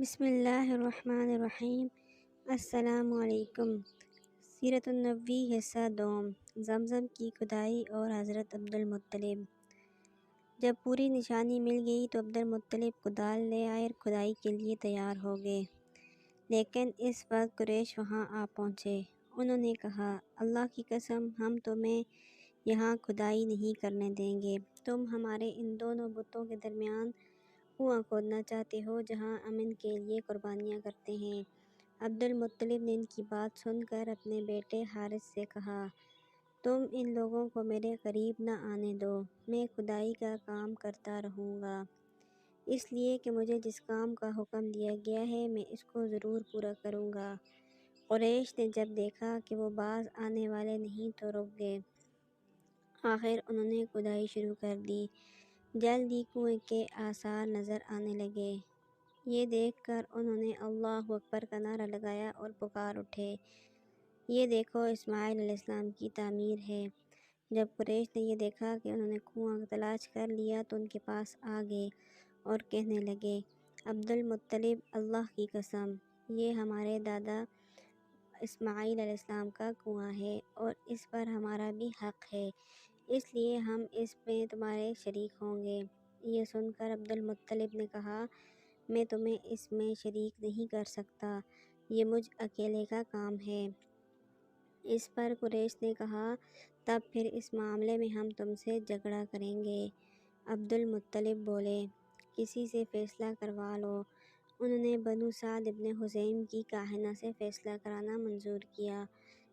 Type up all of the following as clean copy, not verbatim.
بسم اللہ الرحمن الرحیم۔ السلام علیکم۔ سیرت النبوی حصہ دوم، زمزم کی کھدائی اور حضرت عبدالمطلب۔ جب پوری نشانی مل گئی تو عبدالمطلب کدال لے آئے اور کھدائی کے لیے تیار ہو گئے، لیکن اس وقت قریش وہاں آ پہنچے۔ انہوں نے کہا، اللہ کی قسم، ہم تمہیں یہاں کھدائی نہیں کرنے دیں گے۔ تم ہمارے ان دونوں بتوں کے درمیان کنواں کھودنا چاہتے ہو جہاں ہم ان کے لیے قربانیاں کرتے ہیں۔ عبدالمطلب نے ان کی بات سن کر اپنے بیٹے حارث سے کہا، تم ان لوگوں کو میرے قریب نہ آنے دو، میں کھدائی کا کام کرتا رہوں گا، اس لیے کہ مجھے جس کام کا حکم دیا گیا ہے میں اس کو ضرور پورا کروں گا۔ قریش نے جب دیکھا کہ وہ باز آنے والے نہیں تو رک گئے۔ آخر انہوں نے کھدائی شروع کر دی۔ جلد ہی کنویں کے آثار نظر آنے لگے۔ یہ دیکھ کر انہوں نے اللہ اکبر کا نعرہ لگایا اور پکار اٹھے، یہ دیکھو اسماعیل علیہ السلام کی تعمیر ہے۔ جب قریش نے یہ دیکھا کہ انہوں نے کنواں تلاش کر لیا تو ان کے پاس آ گئے اور کہنے لگے، عبدالمطلب، اللہ کی قسم، یہ ہمارے دادا اسماعیل علیہ السلام کا کنواں ہے اور اس پر ہمارا بھی حق ہے، اس لیے ہم اس میں تمہارے شریک ہوں گے۔ یہ سن کر عبدالمطلب نے کہا، میں تمہیں اس میں شریک نہیں کر سکتا، یہ مجھ اکیلے کا کام ہے۔ اس پر قریش نے کہا، تب پھر اس معاملے میں ہم تم سے جھگڑا کریں گے۔ عبدالمطلب بولے، کسی سے فیصلہ کروا لو۔ انہوں نے بنو سعد ابن حذیم کی کاہنہ سے فیصلہ کرانا منظور کیا۔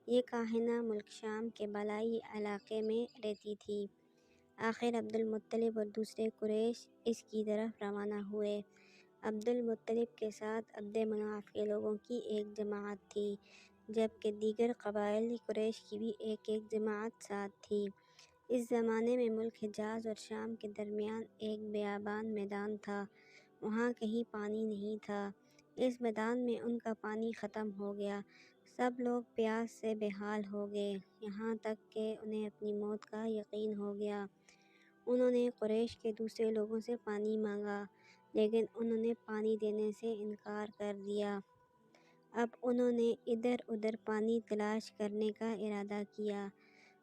یہ کاہنہ ملک شام کے بالائی علاقے میں رہتی تھی۔ آخر عبدالمطلب اور دوسرے قریش اس کی طرف روانہ ہوئے۔ عبدالمطلب کے ساتھ عبد مناف کے لوگوں کی ایک جماعت تھی، جبکہ دیگر قبائل قریش کی بھی ایک جماعت ساتھ تھی۔ اس زمانے میں ملک حجاز اور شام کے درمیان ایک بیابان میدان تھا، وہاں کہیں پانی نہیں تھا۔ اس میدان میں ان کا پانی ختم ہو گیا، سب لوگ پیاس سے بے حال ہو گئے، یہاں تک کہ انہیں اپنی موت کا یقین ہو گیا۔ انہوں نے قریش کے دوسرے لوگوں سے پانی مانگا، لیکن انہوں نے پانی دینے سے انکار کر دیا۔ اب انہوں نے ادھر ادھر پانی تلاش کرنے کا ارادہ کیا۔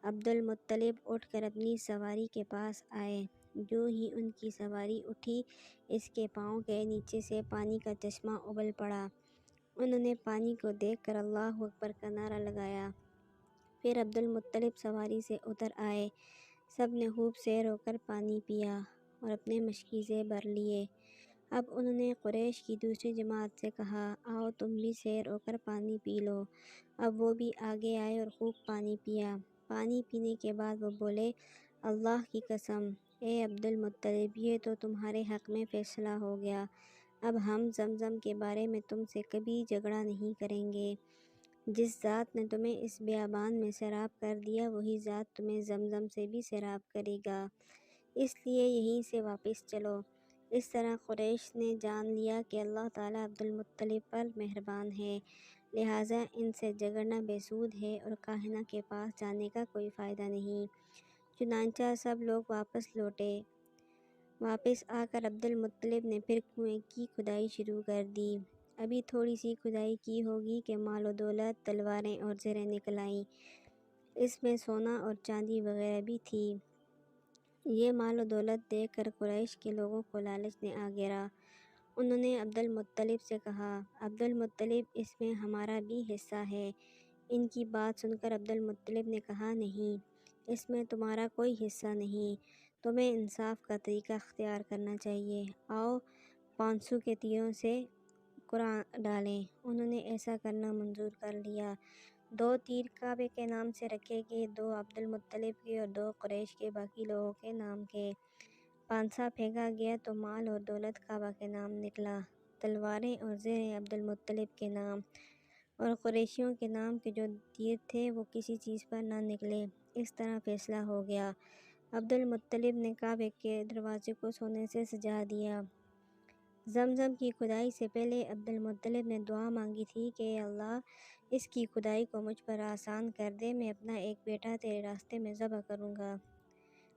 عبدالمطلب اٹھ کر اپنی سواری کے پاس آئے۔ جو ہی ان کی سواری اٹھی، اس کے پاؤں کے نیچے سے پانی کا چشمہ ابل پڑا۔ انہوں نے پانی کو دیکھ کر اللہ اکبر کا نعرہ لگایا۔ پھر عبدالمطلب سواری سے اتر آئے، سب نے خوب سیر ہو کر پانی پیا اور اپنے مشکیزے بھر لیے۔ اب انہوں نے قریش کی دوسری جماعت سے کہا، آؤ تم بھی سیر ہو کر پانی پی لو۔ اب وہ بھی آگے آئے اور خوب پانی پیا۔ پانی پینے کے بعد وہ بولے، اللہ کی قسم، اے عبدالمطلب، یہ تو تمہارے حق میں فیصلہ ہو گیا، اب ہم زمزم کے بارے میں تم سے کبھی جھگڑا نہیں کریں گے۔ جس ذات نے تمہیں اس بیابان میں سیراب کر دیا وہی ذات تمہیں زمزم سے بھی سیراب کرے گا، اس لیے یہیں سے واپس چلو۔ اس طرح قریش نے جان لیا کہ اللہ تعالیٰ عبدالمطلب پر مہربان ہے، لہٰذا ان سے جھگڑنا بے سود ہے اور کاہنہ کے پاس جانے کا کوئی فائدہ نہیں۔ چنانچہ سب لوگ واپس لوٹے۔ واپس آ کر عبدالمطلب نے پھر کنویں کی کھدائی شروع کر دی۔ ابھی تھوڑی سی کھدائی کی ہوگی کہ مال و دولت، تلواریں اور زریں نکل آئیں۔ اس میں سونا اور چاندی وغیرہ بھی تھی۔ یہ مال و دولت دیکھ کر قریش کے لوگوں کو لالچ نے آ گھیرا۔ انہوں نے عبدالمطلب سے کہا، عبدالمطلب، اس میں ہمارا بھی حصہ ہے۔ ان کی بات سن کر عبدالمطلب نے کہا، نہیں، اس میں تمہارا کوئی حصہ نہیں، تمہیں انصاف کا طریقہ اختیار کرنا چاہیے۔ آؤ 500 کے تیروں سے قرعہ ڈالیں۔ انہوں نے ایسا کرنا منظور کر لیا۔ 2 تیر کعبے کے نام سے رکھے گئے، 2 عبدالمطلب کے اور 2 قریش کے باقی لوگوں کے نام کے۔ پانسا پھینکا گیا تو مال اور دولت کعبہ کے نام نکلا، تلواریں اور زریں عبدالمطلب کے نام، اور قریشیوں کے نام کے جو تیر تھے وہ کسی چیز پر نہ نکلے۔ اس طرح فیصلہ ہو گیا۔ عبدالمطلب نے کعبے کے دروازے کو سونے سے سجا دیا۔ زمزم کی کھدائی سے پہلے عبدالمطلب نے دعا مانگی تھی کہ اے اللہ، اس کی کھدائی کو مجھ پر آسان کر دے، میں اپنا ایک بیٹا تیرے راستے میں ذبح کروں گا۔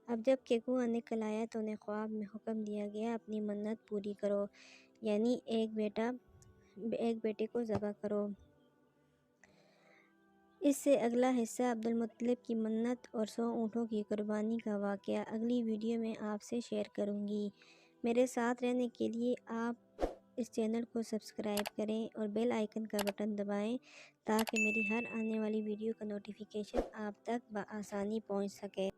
اب جب کہ کنواں نکل آیا تو انہیں خواب میں حکم دیا گیا، اپنی منت پوری کرو، یعنی ایک بیٹا ایک بیٹے کو ذبح کرو۔ اس سے اگلا حصہ عبدالمطلب کی منت اور 100 اونٹوں کی قربانی کا واقعہ اگلی ویڈیو میں آپ سے شیئر کروں گی۔ میرے ساتھ رہنے کے لیے آپ اس چینل کو سبسکرائب کریں اور بیل آئیکن کا بٹن دبائیں تاکہ میری ہر آنے والی ویڈیو کا نوٹیفیکیشن آپ تک بآسانی پہنچ سکے۔